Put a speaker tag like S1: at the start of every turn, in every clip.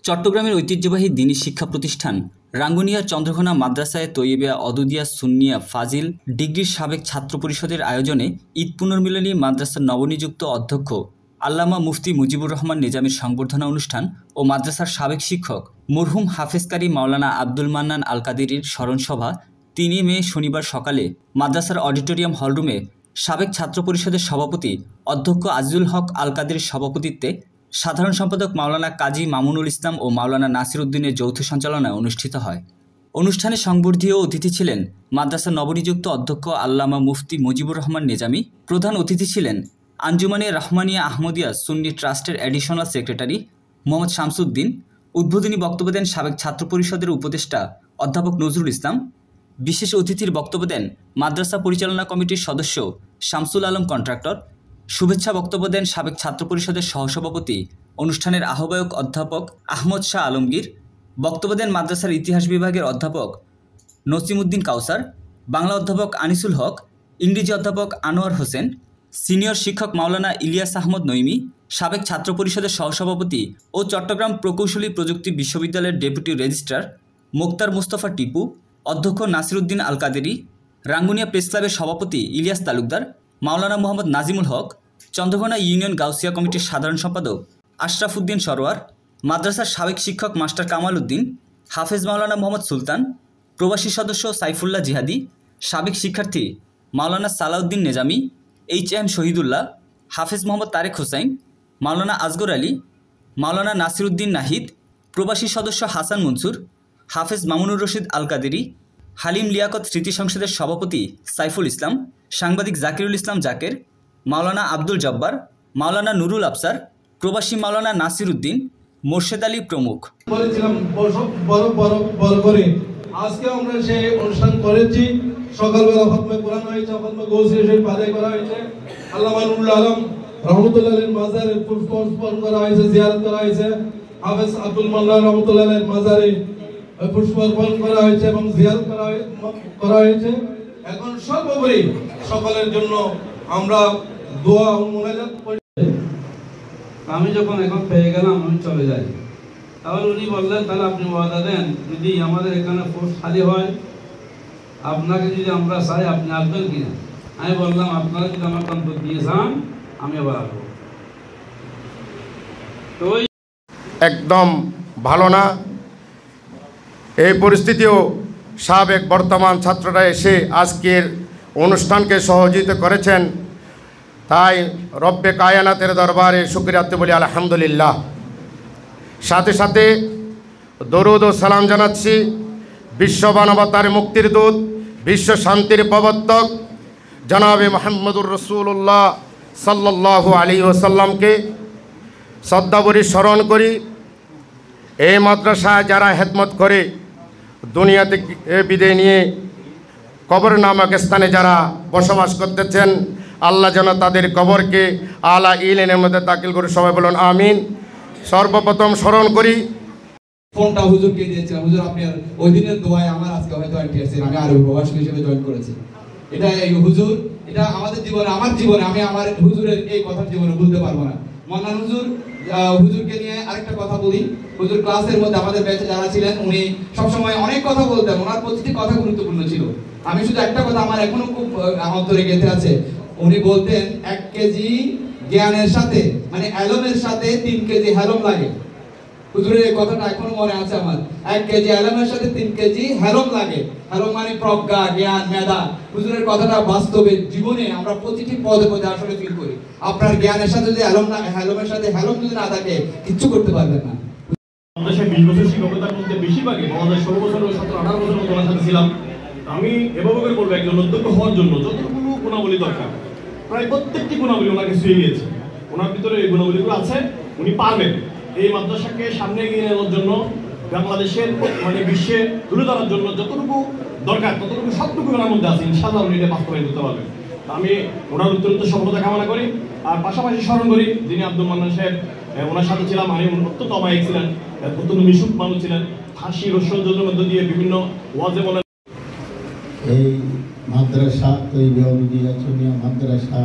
S1: চট্টগ্রামের ঐতিহ্যবাহী দ্বীনী শিক্ষা প্রতিষ্ঠান রাঙ্গুনিয়ার চন্দ্রঘোনা মাদ্রাসায়ে তৈয়বিয়া অদুদিয়া সুন্নিয়া ফাজিল ডিগ্রির সাবেক ছাত্র পরিষদের আয়োজনে ঈদ পুনর্মিলনী মাদ্রাসার নবনিযুক্ত অধ্যক্ষ আল্লামা মুফতি মুজিবুর রহমান নিজামীর সংবর্ধনা অনুষ্ঠান ও মাদ্রাসার সাবেক শিক্ষক মরহুম হাফেজ কারি মাওলানা আব্দুল মান্নান আল কাদেরীর স্মরণসভা ৩ মে শনিবার সকালে মাদ্রাসার অডিটোরিয়াম হলরুমে সাবেক ছাত্র পরিষদের সভাপতি অধ্যক্ষ আজিজুল হক আল কাদেরীর সভাপতিত্বে সাধারণ সম্পাদক মাওলানা কাজী মামুনুল ইসলাম ও মাওলানা নাসির উদ্দিনের যৌথ সঞ্চালনায় অনুষ্ঠিত হয়। অনুষ্ঠানে সংবর্ধীয় অতিথি ছিলেন মাদ্রাসার নবনিযুক্ত অধ্যক্ষ আল্লামা মুফতি মুজিবুর রহমান নিজামী। প্রধান অতিথি ছিলেন আঞ্জুমানে রহমানিয়া আহমদিয়া সুন্নি ট্রাস্টের অ্যাডিশনাল সেক্রেটারি মোহাম্মদ শামসুদ্দিন। উদ্বোধনী বক্তব্য দেন সাবেক ছাত্র পরিষদের উপদেষ্টা অধ্যাপক নজরুল ইসলাম। বিশেষ অতিথির বক্তব্য দেন মাদ্রাসা পরিচালনা কমিটির সদস্য শামসুল আলম কন্ট্রাক্টর। শুভেচ্ছা বক্তব্য দেন সাবেক ছাত্র পরিষদের সহসভাপতি অনুষ্ঠানের আহ্বায়ক অধ্যাপক আহমদ শাহ আলমগীর। বক্তব্য দেন মাদ্রাসার ইতিহাস বিভাগের অধ্যাপক নসিমউদ্দিন কাউসার, বাংলা অধ্যাপক আনিসুল হক, ইংরেজি অধ্যাপক আনোয়ার হোসেন, সিনিয়র শিক্ষক মাওলানা ইলিয়াস আহমদ নইমি, সাবেক ছাত্র পরিষদের সহসভাপতি ও চট্টগ্রাম প্রকৌশলী প্রযুক্তি বিশ্ববিদ্যালয়ের ডেপুটি রেজিস্ট্রার মোক্তার মুস্তফা টিপু, অধ্যক্ষ নাসির উদ্দিন আল কাদেরী, রাঙ্গুনিয়া প্রেস ক্লাবের সভাপতি ইলিয়াস তালুকদার, মাওলানা মোহাম্মদ নাজিমুল হক, চন্দ্রঘোনা ইউনিয়ন গাউসিয়া কমিটির সাধারণ সম্পাদক আশরাফ উদ্দিন সরোয়ার, মাদ্রাসার সাবেক শিক্ষক মাস্টার কামাল উদ্দিন, হাফেজ মাওলানা মোহাম্মদ সুলতান, প্রবাসী সদস্য সাইফুল্লাহ জিহাদি, সাবেক শিক্ষার্থী মাওলানা সালাউদ্দিন নিজামী, এইচ.এম. শহীদুল্লাহ, হাফেজ মোহাম্মদ তারেক হোসাইন, মাওলানা আসগর আলী, মাওলানা নাসির উদ্দিন নাহিদ, প্রবাসী সদস্য হাসান মনসুর, হাফেজ মামুনুর রশিদ আল কাদেরী, হালিম লিয়াকত স্মৃতি সংসদের সভাপতি সাইফুল ইসলাম, সাংবাদিক জাকিরুল ইসলাম জাকের, মাওলানা আব্দুল জব্বার, মাওলানা নুরুল আফসার, প্রবাসী মাওলানা নাসির উদ্দিন, মোর্শেদ আলী প্রমুখ।
S2: আজকে আমরা সেই অনুষ্ঠান করেছি। সকালবেলা খতমে কোরআন হয়েছে, খতমে গৌসিয়া শরীফ আদায় করা হয়েছে, আল্লামা নুরুল আলম রহমতুল্লাহের মাজারে পুষ্পার্পণ করা হয়েছে, জিয়ারত করা হয়েছে, হাফেজ আব্দুল মান্নান রহমতুল্লাহের মাজারে পুষ্পার্পণ করা হয়েছে এবং জিয়ারত করা হয়েছে। এখন সর্বোপরি সকলের জন্য আমরা দোয়া ও মুনাজাত করি।
S3: আমি যখন এখন পেয়ে গেলাম আমি চলে যাই, তাহলে উনি বললেন তাহলে আপনি ওয়াদা দেন যদি আমাদের এখানে পোস্ট খালি হয় আপনাকে যদি আমরা চাই আপনি আসবেন কিনা। আমি বললাম আপনারা যদি আমার কন্ট্যাক্ট দিয়ে যান আমি আবার আসবো। তো
S4: একদম ভালো না, এই পরিস্থিতিও সাবেক বর্তমান ছাত্ররা এসে আজকের অনুষ্ঠানকে সহযোগিতা করেছেন, তাই রব্বে কায়নাতের দরবারে শুকরিয়াতে বলি আলহামদুলিল্লাহ। সাথে সাথে দরুদ ও সালাম জানাচ্ছি বিশ্ব মানবতার মুক্তির দূত, বিশ্ব শান্তির প্রবর্তক জনাবে মুহাম্মদুর রাসূলুল্লাহ সাল্লাল্লাহু আলাইহি ওয়াসাল্লামকে শ্রদ্ধাভরে স্মরণ করি। এই মাদ্রাসায় যারা খেদমত করে দুনিয়াতে বিদায় নিয়ে কবর নামক স্থানে যারা বসবাস করতেছেন, আল্লাহ যেন তাদের কবরকে আলা ইলেনের মধ্যে দাখিল করে, সবাই বলুন আমিন। সর্বপ্রথম স্মরণ করি
S5: ফোনটা হুজুরকে দিয়েছিলাম, হুজুর আপনার ওই দিনের দোয়ায় আমার আজকে হয়তো এন্টিয়ারসি আমি আরবি প্রবাসী হিসেবে জয়েন করেছি। এটা এই হুজুর, এটা আমাদের জীবনে, আমার জীবনে আমি আমার হুজুরের এই কথার জীবনে ভুলতে পারবো না। মান্নান হুজুর, হুজুরকে নিয়ে আরেকটা কথা বলি। হুজুর ক্লাসের মধ্যে আমাদের ব্যাচে যারা ছিলেন উনি সবসময় অনেক কথা বলতেন, ওনার প্রতিটি কথা গুরুত্বপূর্ণ ছিল। আমি শুধু একটা কথা আমার এখনো খুব অন্তরে গেঁথে আছে। উনি বলতেন 1 কেজি জ্ঞানের সাথে মানে এলমের সাথে 3 কেজি হেলম লাগে। হুজুরের এই কথাটা এখনো মনে আছে আমার। 1 কেজি এলমের সাথে 3 কেজি হেলম লাগে। হেলম মানে প্রজ্ঞা, জ্ঞান, মেধা। হুজুরের কথাটা বাস্তবে জীবনে আমরা প্রতিটি পদে পদে আসলে ফিল করি। আপনার জ্ঞানের সাথে যদি এলম না, হেলমের সাথে হেলম যদি না থাকে কিচ্ছু করতে পারবেন না।
S6: আমরা সেই 20 বছর শিক্ষকতার মধ্যে বেশিরভাগই 16 বছর 17-18 বছর মতো ওনার সাথে ছিলাম। আমি এভাবে করে বলবো একজন অধ্যক্ষ হওয়ার জন্য যতটুকু গুণাবলী দরকার প্রায় প্রত্যেকটি গুণাবলী ওনাকে ছুঁয়ে গিয়েছে। ওনার ভিতরে এই গুণাবলীগুলো আছে, উনি পারবেন এই মাদ্রাসাকে সামনে এগিয়ে নেওয়ার জন্য, বাংলাদেশের মানে বিশ্বে তুলে ধরার জন্য যতটুকু দরকার ততটুকু সবটুকু ওনার মধ্যে আছে। ইনশাআল্লাহ উনি এটা বাস্তবায়ন করতে পারবেন। আমি ওনার উত্তরোত্তর সফলতা কামনা করি। আর পাশাপাশি স্মরণ করি যিনি আব্দুল মান্নান সাহেব, ওনার সাথে ছিলাম আমি, অত্যন্ত অমায়িক ছিলেন, অত্যন্ত মিশুক মানুষ ছিলেন, হাসি রসের মধ্য দিয়ে বিভিন্ন ওয়াজে বলেন।
S7: এই মাদ্রাসা তৈয়বিয়া অদুদিয়া সুন্নিয়া মাদ্রাসা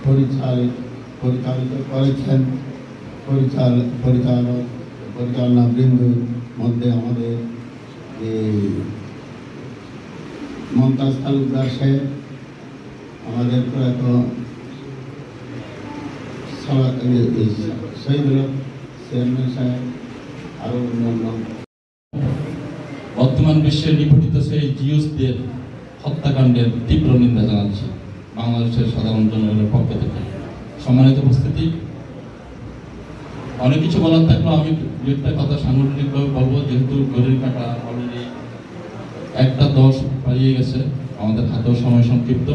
S7: পরিচালিত করেছেন পরিচালক পরিচালনা বৃন্দর মধ্যে আমাদের মমতাজ তালুকদার সাহেব, আমাদের প্রয়াত শহীদুল চেয়ারম্যান সাহেব, আরও অন্যান্য।
S8: বর্তমান বিশ্বে নিপীড়িত সেই জিওসদের হত্যাকাণ্ডের তীব্র নিন্দা জানাচ্ছি বাংলাদেশের সাধারণ জনগণের পক্ষ থেকে। সম্মানিত উপস্থিতি, অনেক কিছু বলার থাকলেও আমি একটা কথা সাংগঠনিকভাবে বলবো, যেহেতু ঘড়ির কাঁটা অলরেডি 1:10 পালিয়ে গেছে, আমাদের হাতেও সময় সংক্ষিপ্ত।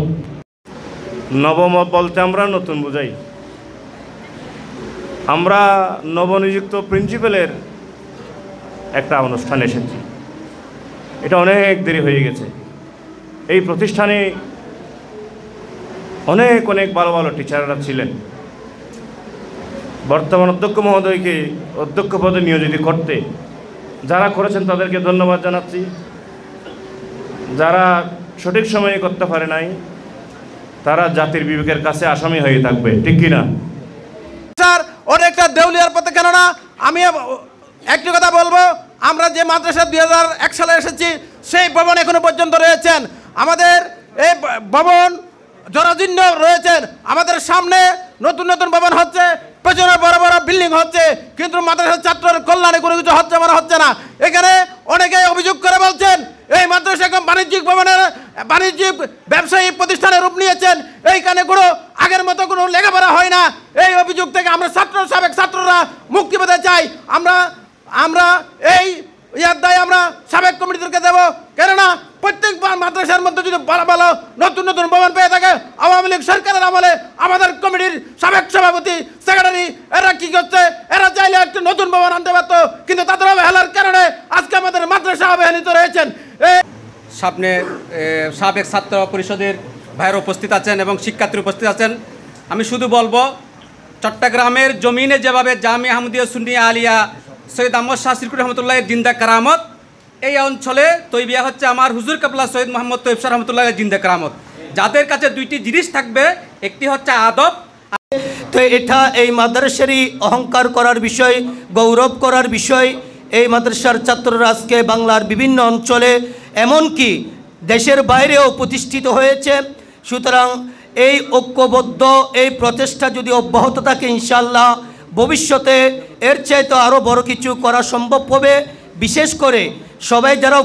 S4: নবম বলতে আমরা নতুন বোঝাই। আমরা নবনিযুক্ত প্রিন্সিপালের একটা অনুষ্ঠানে এসেছি, এটা অনেক দেরি হয়ে গেছে। এই প্রতিষ্ঠানে অনেক অনেক ভালো ভালো টিচাররা ছিলেন। বর্তমান অধ্যক্ষ মহোদয়কে অধ্যক্ষ পদে নিয়োজিত করতে যারা করেছেন তাদেরকে ধন্যবাদ জানাচ্ছি। যারা সঠিক সময়ে করতে পারে নাই তারা জাতির বিবেকের কাছে আসামি হয়ে থাকবে, ঠিক কিনা?
S9: স্যার অনেকটা দেউলিয়ার পথে, কেননা আমি একটি কথা বলবো, আমরা যে মাদ্রাসা 2001 সালে এসেছি সেই ভবন এখনো পর্যন্ত রয়েছেন। আমাদের এই ভবন জরাজীর্ণ রয়েছেন। আমাদের সামনে নতুন নতুন ভবন হচ্ছে, পেছনে বড় বড় বিল্ডিং হচ্ছে, কিন্তু মাদ্রাসার ছাত্রের কল্যাণে কোনো কিছু হচ্ছে মনে হচ্ছে না। এখানে অনেকেই অভিযোগ করে বলছেন এই মাদ্রাসা এখন বাণিজ্যিক ভবনের বাণিজ্যিক ব্যবসায়ী প্রতিষ্ঠানে রূপ নিয়েছেন, এইখানে কোনো আগের মতো কোনো লেখাপড়া হয় না। এই অভিযোগ থেকে আমরা সাবেক ছাত্ররা মুক্তি পেতে চাই। আমরা এই ইয়ার দায় আমরা সাবেক কমিটিদেরকে দেব, কেননা প্রত্যেক মাদ্রাসার মধ্যে যদি ভালো ভালো নতুন নতুন ভবন পেয়ে থাকে, আওয়ামী লীগ সরকারের আমলে আমাদের কমিটির সাবেক সভাপতি সেক্রেটারি এরা কি করছে, এরা চাইলে একটা নতুন ভবন আনতে পারতো, কিন্তু তাদের অবহেলার কারণে আজকে আমাদের মাদ্রাসা অবহেলিত রয়েছেন।
S10: সামনে সাবেক ছাত্র পরিষদের ভাইয়েরা উপস্থিত আছেন এবং শিক্ষার্থী উপস্থিত আছেন। আমি শুধু বলবো, চট্টগ্রামের জমিনে যেভাবে জামিয়া আহমদিয়া সুন্নিয়া আলিয়া সৈয়দ আহমদ শাহ সিরকুর রহমতুল্লাহের জিন্দা কারামত, এই অঞ্চলে তৈবিয়া হচ্ছে আমার হুজুর কাবলা সৈয়দ মোহাম্মদ তৈব শাহ রহমতুল্লাহের জিন্দা কারামত। যাদের কাছে দুইটি জিনিস থাকবে, একটি হচ্ছে আদব।
S11: তো এটা এই মাদ্রাসারই অহংকার করার বিষয়, গৌরব করার বিষয়। এই মাদ্রাসার ছাত্ররা আজকে বাংলার বিভিন্ন অঞ্চলে এমনকি দেশের বাইরেও প্রতিষ্ঠিত হয়েছে। সুতরাং এই ঐক্যবদ্ধ এই প্রচেষ্টা যদি অব্যাহত থাকে, ইনশাআল্লাহ ভবিষ্যতে এর চাইতে আরও বড় কিছু করা সম্ভব হবে। বিশেষ করে সবাই যারা